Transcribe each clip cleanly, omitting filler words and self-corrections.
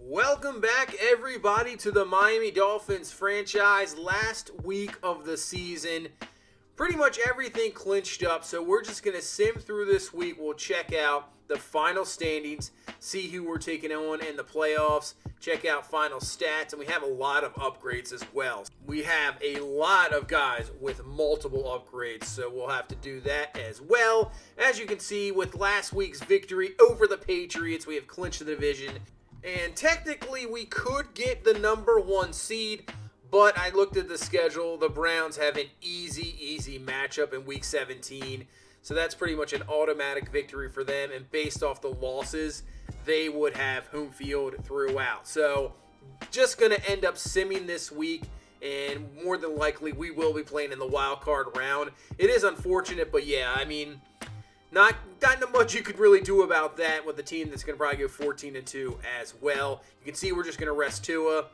Welcome back, everybody, to the Miami Dolphins franchise. Last week of the season, pretty much everything clinched up, so we're just going to sim through this week. We'll check out the final standings, see who we're taking on in the playoffs, check out final stats, and we have a lot of upgrades as well. We have a lot of guys with multiple upgrades, so we'll have to do that as well. As you can see, with last week's victory over the Patriots, we have clinched the division. And technically, we could get the number one seed, but I looked at the schedule. The Browns have an easy matchup in Week 17. So that's pretty much an automatic victory for them. And based off the losses, they would have home field throughout. So just going to end up simming this week. And more than likely, we will be playing in the wild card round. It is unfortunate, but yeah, I mean, Not much you could really do about that with a team that's going to probably go 14-2 as well. You can see we're just going to rest Tua,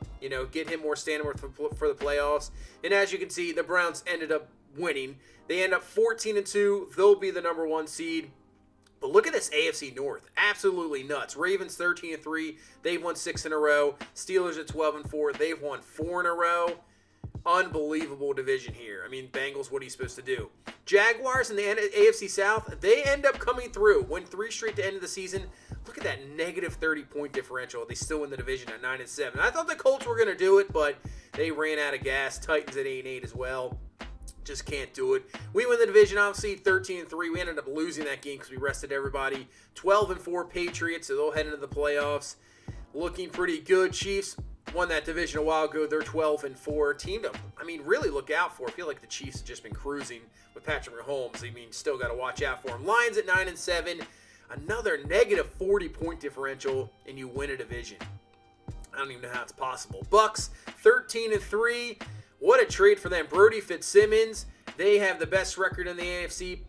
get him more stamina for the playoffs. And as you can see, the Browns ended up winning. They end up 14-2. They'll be the number one seed. But look at this AFC North. Absolutely nuts. Ravens 13-3. They've won 6 in a row. Steelers at 12-4. They've won 4 in a row. Unbelievable division here. I mean, Bengals, what are you supposed to do? Jaguars in the AFC South, they end up coming through. Win 3 straight to end of the season. Look at that negative 30-point differential. They still win the division at 9-7. I thought the Colts were going to do it, but they ran out of gas. Titans at 8-8 as well. Just can't do it. We win the division, obviously, 13-3. We ended up losing that game because we rested everybody. 12-4 Patriots, so they'll head into the playoffs. Looking pretty good. Chiefs won that division a while ago. They're 12-4. Team to, really look out for. I feel like the Chiefs have just been cruising with Patrick Mahomes. Still got to watch out for them. Lions at 9-7. Another negative 40-point differential, and you win a division. I don't even know how it's possible. Bucks 13-3. What a trade for them. Brody Fitzsimmons. They have the best record in the NFC.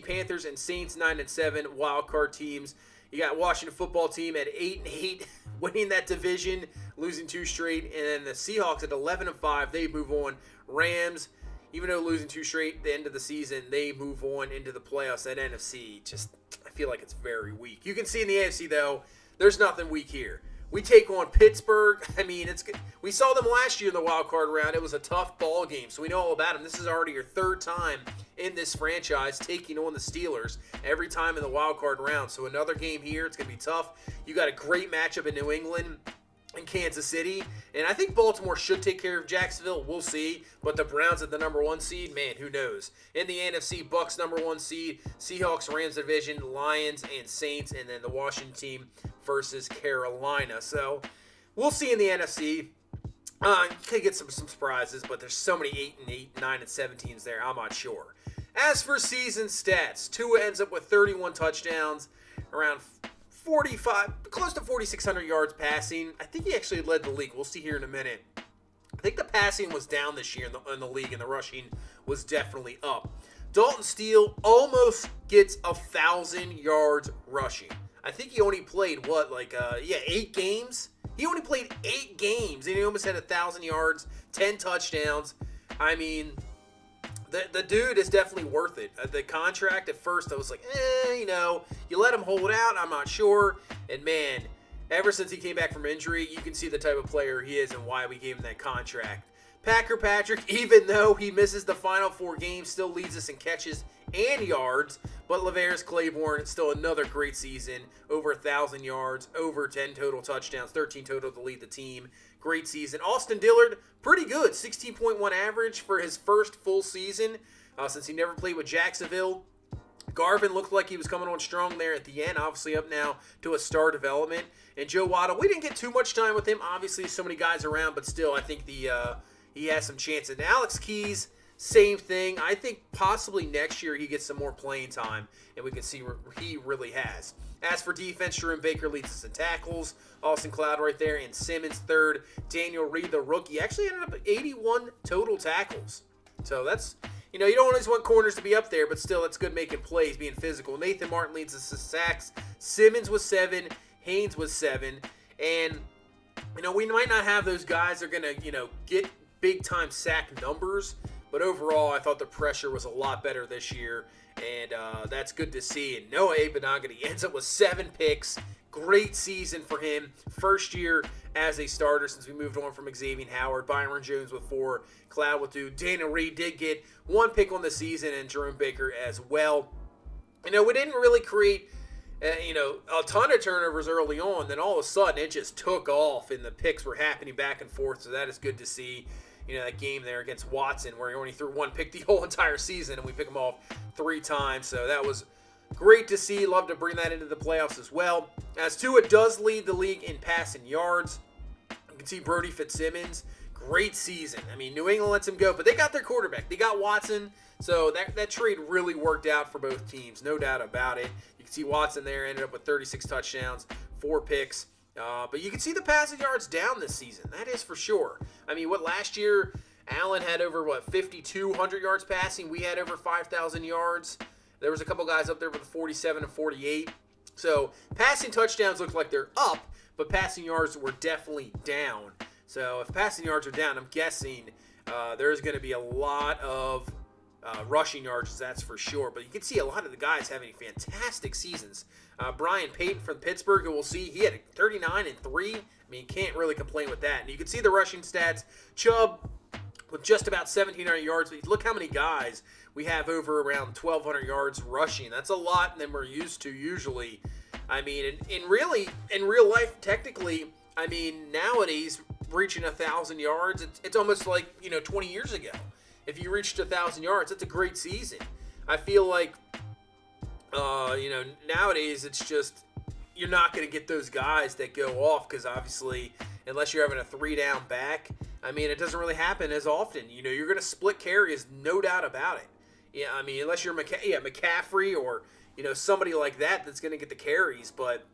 Panthers and Saints 9-7. Wild card teams. You got Washington football team at 8-8, winning that division, losing 2 straight. And then the Seahawks at 11-5, they move on. Rams, even though losing 2 straight at the end of the season, they move on into the playoffs. That NFC, I feel like it's very weak. You can see in the AFC, though, there's nothing weak here. We take on Pittsburgh. We saw them last year in the wild card round. It was a tough ball game, so we know all about them. This is already your 3rd time in this franchise taking on the Steelers every time in the wild card round. So another game here. It's going to be tough. You got a great matchup in New England and Kansas City, and I think Baltimore should take care of Jacksonville. We'll see. But the Browns at the number 1 seed, man, who knows? In the NFC, Bucks number 1 seed, Seahawks, Rams division, Lions and Saints, and then the Washington team versus Carolina. So we'll see in the NFC. You could get some surprises, but there's so many 8-8, 9-7 teams there. I'm not sure. As for season stats, Tua ends up with 31 touchdowns, around 45, close to 4,600 yards passing. I think he actually led the league. We'll see here in a minute. I think the passing was down this year in the league, and the rushing was definitely up. Dalton Steele almost gets 1,000 yards rushing. I think he only played, 8 games? He only played 8 games, and he almost had 1,000 yards, 10 touchdowns. The dude is definitely worth it. The contract, at first, I was like, you let him hold out, I'm not sure. And man, ever since he came back from injury, you can see the type of player he is and why we gave him that contract. Packer Patrick, even though he misses the final 4 games, still leads us in catches and yards. But Lavera's Claiborne, still another great season. Over 1,000 yards, over 10 total touchdowns, 13 total to lead the team. Great season. Austin Dillard, pretty good. 16.1 average for his first full season since he never played with Jacksonville. Garvin looked like he was coming on strong there at the end. Obviously up now to a star development. And Joe Waddle, we didn't get too much time with him. Obviously so many guys around, but still I think he has some chances. And Alex Keys, same thing. I think possibly next year he gets some more playing time, and we can see what he really has. As for defense, Jerome Baker leads us in tackles. Austin Cloud right there, and Simmons third. Daniel Reed, the rookie, actually ended up at 81 total tackles. So that's, you don't always want corners to be up there, but still, it's good making plays, being physical. Nathan Martin leads us in sacks. Simmons was 7. Haynes was 7. And, we might not have those guys that are going to, get big-time sack numbers, but overall, I thought the pressure was a lot better this year, and that's good to see. And Noah Abenagati ends up with 7 picks, great season for him. First year as a starter since we moved on from Xavier Howard. Byron Jones with 4, Cloud with 2. Daniel Reed did get 1 pick on the season, and Jerome Baker as well. We didn't really create a ton of turnovers early on. Then all of a sudden, it just took off, and the picks were happening back and forth. So that is good to see. That game there against Watson where he only threw 1 pick the whole entire season, and we pick him off 3 times. So that was great to see. Love to bring that into the playoffs as well. As Tua does lead the league in passing yards. You can see Brody Fitzsimmons. Great season. New England lets him go, but they got their quarterback. They got Watson. So that trade really worked out for both teams, no doubt about it. You can see Watson there ended up with 36 touchdowns, 4 picks. But you can see the passing yards down this season. That is for sure. Last year, Allen had over, 5,200 yards passing. We had over 5,000 yards. There was a couple guys up there with 47 and 48. So passing touchdowns look like they're up, but passing yards were definitely down. So if passing yards are down, I'm guessing there's going to be a lot of rushing yards, that's for sure. But you can see a lot of the guys having fantastic seasons. Brian Payton from Pittsburgh, who we'll see, he had a 39 and 3. Can't really complain with that. And you can see the rushing stats. Chubb with just about 1,700 yards. But look how many guys we have over around 1,200 yards rushing. That's a lot than we're used to usually. In real life, technically, nowadays, reaching 1,000 yards, it's almost like, 20 years ago. If you reached 1,000 yards, that's a great season. I feel like, nowadays it's just, you're not going to get those guys that go off because obviously, unless you're having a 3-down back, it doesn't really happen as often. You're going to split carries, no doubt about it. Yeah, unless you're McCaffrey or, somebody like that that's going to get the carries, but,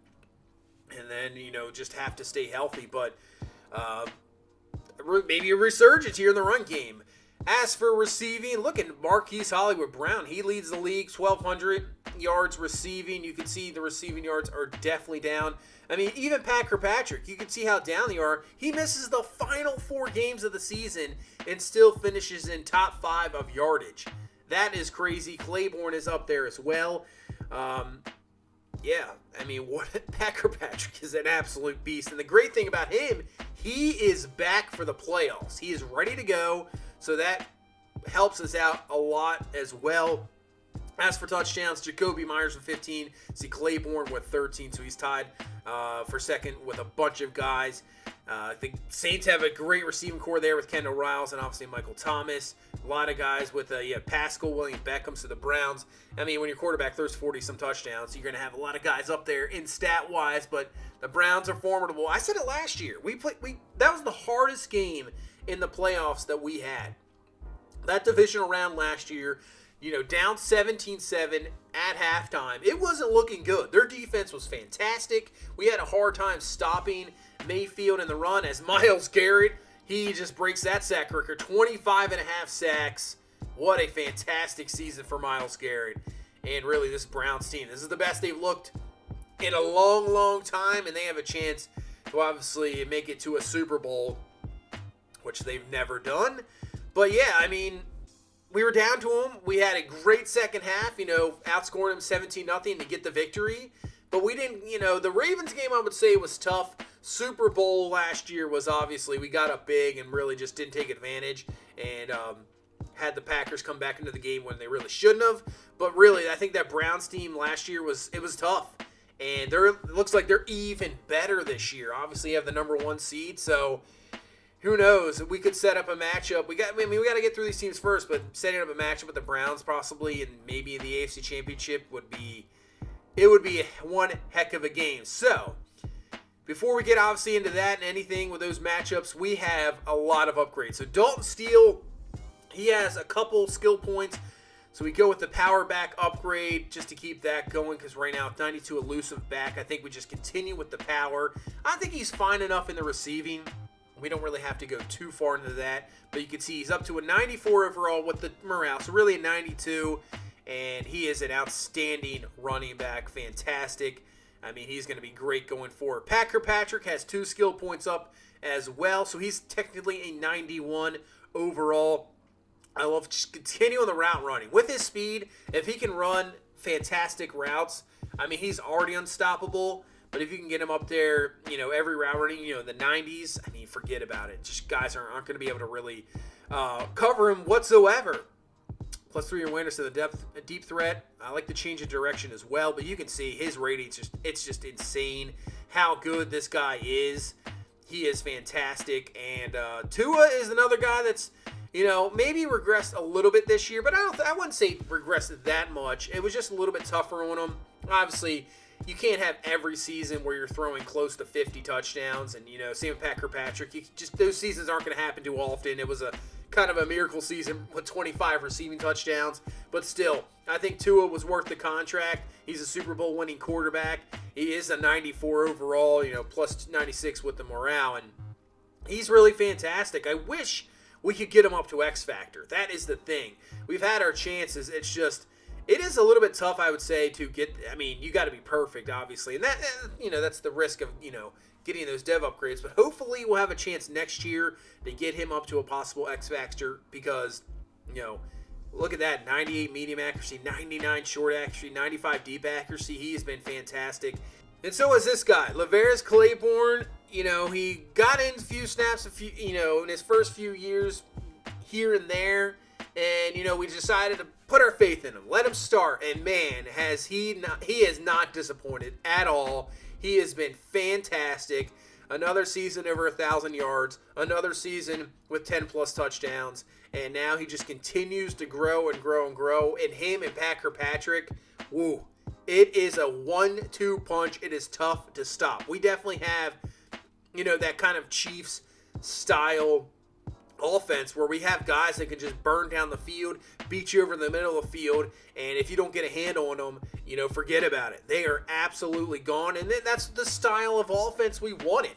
and then, just have to stay healthy. But maybe a resurgence here in the run game. As for receiving, look at Marquise Hollywood Brown. He leads the league, 1,200 yards receiving. You can see the receiving yards are definitely down. Even Pat Kirkpatrick, you can see how down they are. He misses the final 4 games of the season and still finishes in top 5 of yardage. That is crazy. Claiborne is up there as well. Pat Kirkpatrick is an absolute beast. And the great thing about him, he is back for the playoffs. He is ready to go. So that helps us out a lot as well. As for touchdowns, Jacoby Myers with 15. See Claiborne with 13, so he's tied for second with a bunch of guys. I think Saints have a great receiving core there with Kendall Riles and obviously Michael Thomas. A lot of guys with Pascal, William Beckham, so the Browns. When your quarterback throws 40-some touchdowns, you're going to have a lot of guys up there in stat-wise, but the Browns are formidable. I said it last year. That was the hardest game in the playoffs that we had. That divisional round last year, down 17-7 at halftime. It wasn't looking good. Their defense was fantastic. We had a hard time stopping Mayfield in the run as Myles Garrett, he just breaks that sack record. 25 and a half sacks. What a fantastic season for Myles Garrett. And really, this Browns team, this is the best they've looked in a long, long time, and they have a chance to obviously make it to a Super Bowl, which they've never done. But yeah, we were down to them. We had a great second half, outscoring them 17-0 to get the victory. But we didn't, the Ravens game, I would say, was tough. Super Bowl last year was obviously, we got up big and really just didn't take advantage and had the Packers come back into the game when they really shouldn't have. But really, I think that Browns team last year was tough. And it looks like they're even better this year. Obviously, you have the number 1 seed, so who knows? We could set up a matchup. We got to get through these teams first, but setting up a matchup with the Browns possibly and maybe in the AFC Championship would be one heck of a game. So, before we get obviously into that and anything with those matchups, we have a lot of upgrades. So, Dalton Steele, he has a couple skill points. So, we go with the power back upgrade just to keep that going because right now, 92 elusive back. I think we just continue with the power. I think he's fine enough in the receiving. We don't really have to go too far into that. But you can see he's up to a 94 overall with the morale. So, really a 92. And he is an outstanding running back. Fantastic. He's going to be great going forward. Pat Kirkpatrick has 2 skill points up as well. So he's technically a 91 overall. I love just continuing the route running. With his speed, if he can run fantastic routes, he's already unstoppable. But if you can get him up there, every route running, the 90s, I mean, forget about it. Just guys aren't going to be able to really cover him whatsoever. +3 awareness to the deep threat. I like the change of direction as well, but you can see his rating, it's just insane how good this guy is. He is fantastic. And Tua is another guy that's, maybe regressed a little bit this year, but I wouldn't say regressed that much. It was just a little bit tougher on him. Obviously, you can't have every season where you're throwing close to 50 touchdowns, and same with Pat Kirkpatrick. Those seasons aren't going to happen too often. It was a kind of a miracle season with 25 receiving touchdowns, but still, I think Tua was worth the contract. He's a Super Bowl winning quarterback. He is a 94 overall, plus 96 with the morale, and he's really fantastic. I wish we could get him up to X Factor. That is the thing. We've had our chances. It's just, it is a little bit tough, I would say, to get. I mean, you got to be perfect, obviously, and that that's the risk of getting those dev upgrades. But hopefully, we'll have a chance next year to get him up to a possible X Factor because look at that: 98 medium accuracy, 99 short accuracy, 95 deep accuracy. He has been fantastic, and so is this guy, Lavera's Claiborne. He got in a few snaps, in his first few years here and there, and we decided to put our faith in him, let him start, and man, he has not disappointed at all. He has been fantastic. Another season over 1,000 yards, another season with 10+ touchdowns, and now he just continues to grow and grow and grow. And him and Pat Kirkpatrick, woo, it is a 1-2 punch. It is tough to stop. We definitely have, that kind of Chiefs style offense where we have guys that can just burn down the field, beat you over the middle of the field, and if you don't get a handle on them, forget about it. They are absolutely gone, and that's the style of offense we wanted.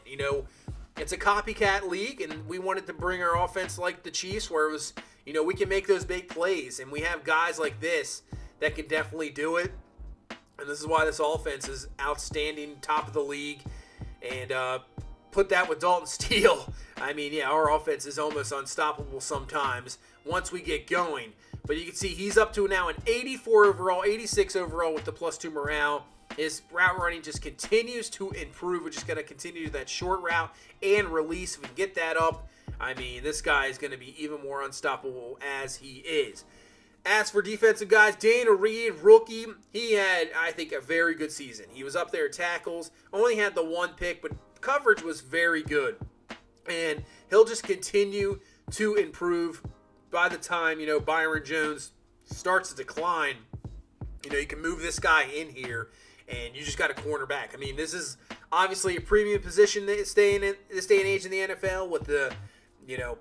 It's a copycat league, and we wanted to bring our offense like the Chiefs, where it was, we can make those big plays, and we have guys like this that can definitely do it, and this is why this offense is outstanding, top of the league, and put that with Dalton Steele. I mean, yeah, our offense is almost unstoppable sometimes once we get going. But you can see he's up to now an 84 overall, 86 overall with the +2 morale. His route running just continues to improve. We're just going to continue that short route and release. If we can get that up, I mean, this guy is going to be even more unstoppable as he is. As for defensive guys, Dana Reed, rookie, he had, I think, a very good season. He was up there at tackles, only had the one pick, but coverage was very good. And he'll just continue to improve. By the time, Byron Jones starts to decline, you can move this guy in here, and you just got a cornerback. I mean, this is obviously a premium position this day and age in the NFL with the,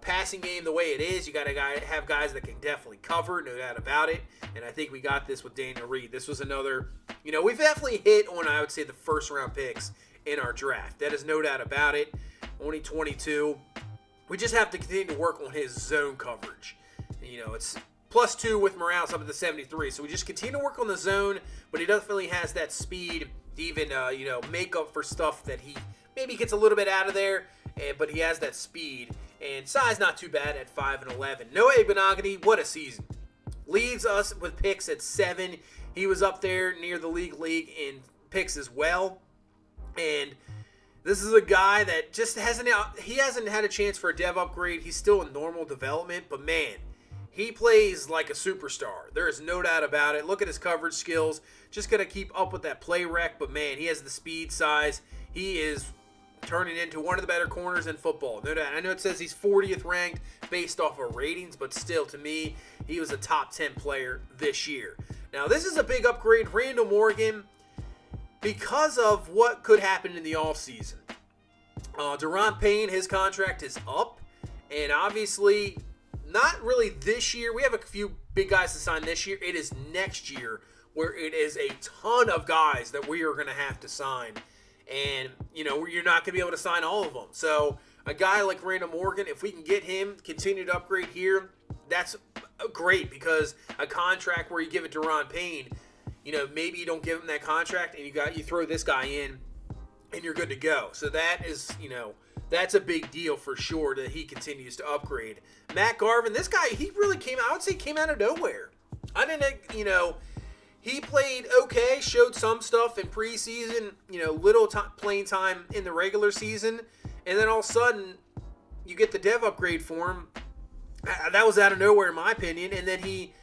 passing game the way it is. You got to have guys that can definitely cover, no doubt about it. And I think we got this with Dana Reed. This was another, we've definitely hit on, I would say, the first-round picks in our draft. That is no doubt about it. Only 22. We just have to continue to work on his zone coverage. It's +2 with Morales up at the 73. So we just continue to work on the zone, but he definitely has that speed to even, make up for stuff that he maybe gets a little bit out of there, but he has that speed. And size not too bad at 5'11". Noah Igbenogany, what a season. Leads us with picks at 7. He was up there near the league in picks as well. And this is a guy that just hasn't had a chance for a dev upgrade. He's still in normal development, but man, he plays like a superstar. There is no doubt about it. Look at his coverage skills. Just going to keep up with that play rec, but man, he has the speed, size. He is turning into one of the better corners in football. No doubt. I know it says he's 40th ranked based off of ratings, but still, to me, he was a top 10 player this year. Now, this is a big upgrade. Randall Morgan, because of what could happen in the offseason. Duron Payne, his contract is up, and obviously not really this year. We have a few big guys to sign this year. It is next year where it is a ton of guys that we are going to have to sign. And, you're not going to be able to sign all of them. So a guy like Randall Morgan, if we can get him, continue to upgrade here, that's great, because a contract where you give it to Duron Payne, maybe you don't give him that contract and you throw this guy in and you're good to go. So that is, that's a big deal for sure that he continues to upgrade. Matt Garvin, this guy, he really came out of nowhere. I didn't, He played okay, showed some stuff in preseason, little playing time in the regular season, and then all of a sudden, you get the dev upgrade for him. That was out of nowhere, in my opinion, and then he,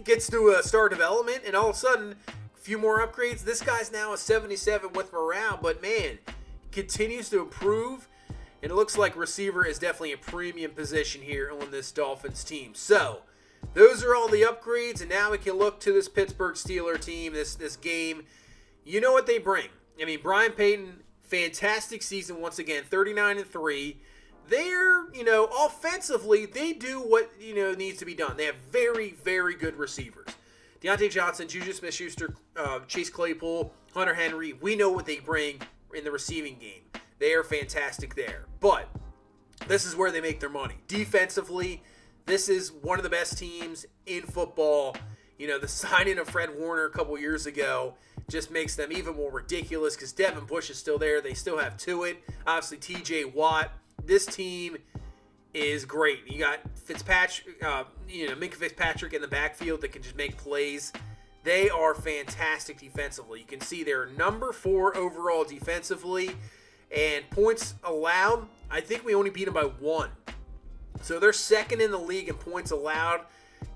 gets to a star development, and all of a sudden, a few more upgrades. This guy's now a 77 with morale, but man, continues to improve, and it looks like receiver is definitely a premium position here on this Dolphins team. So, those are all the upgrades, and now we can look to this Pittsburgh Steelers team, this game. You know what they bring. I mean, Brian Payton, fantastic season once again, 39-3. They're, offensively, they do what, needs to be done. They have very, very good receivers. Deontay Johnson, Juju Smith-Schuster, Chase Claypool, Hunter Henry, we know what they bring in the receiving game. They are fantastic there. But this is where they make their money. Defensively, this is one of the best teams in football. The signing of Fred Warner a couple years ago just makes them even more ridiculous because Devin Bush is still there. They still have Tuitt. Obviously, TJ Watt. This team is great. You got Fitzpatrick, Minka Fitzpatrick in the backfield that can just make plays. They are fantastic defensively. You can see they're number 4 overall defensively. And points allowed, I think we only beat them by 1. So they're second in the league in points allowed.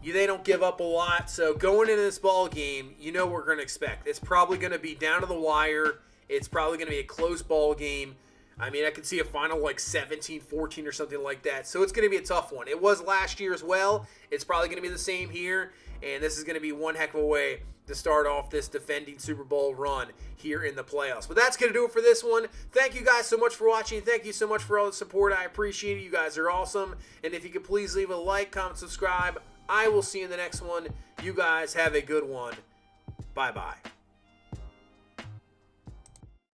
They don't give up a lot. So going into this ball game, you know what we're going to expect. It's probably going to be down to the wire. It's probably going to be a close ball game. I mean, I could see a final like 17-14 or something like that. So it's going to be a tough one. It was last year as well. It's probably going to be the same here. And this is going to be one heck of a way to start off this defending Super Bowl run here in the playoffs. But that's going to do it for this one. Thank you guys so much for watching. Thank you so much for all the support. I appreciate it. You guys are awesome. And if you could please leave a like, comment, subscribe. I will see you in the next one. You guys have a good one. Bye-bye.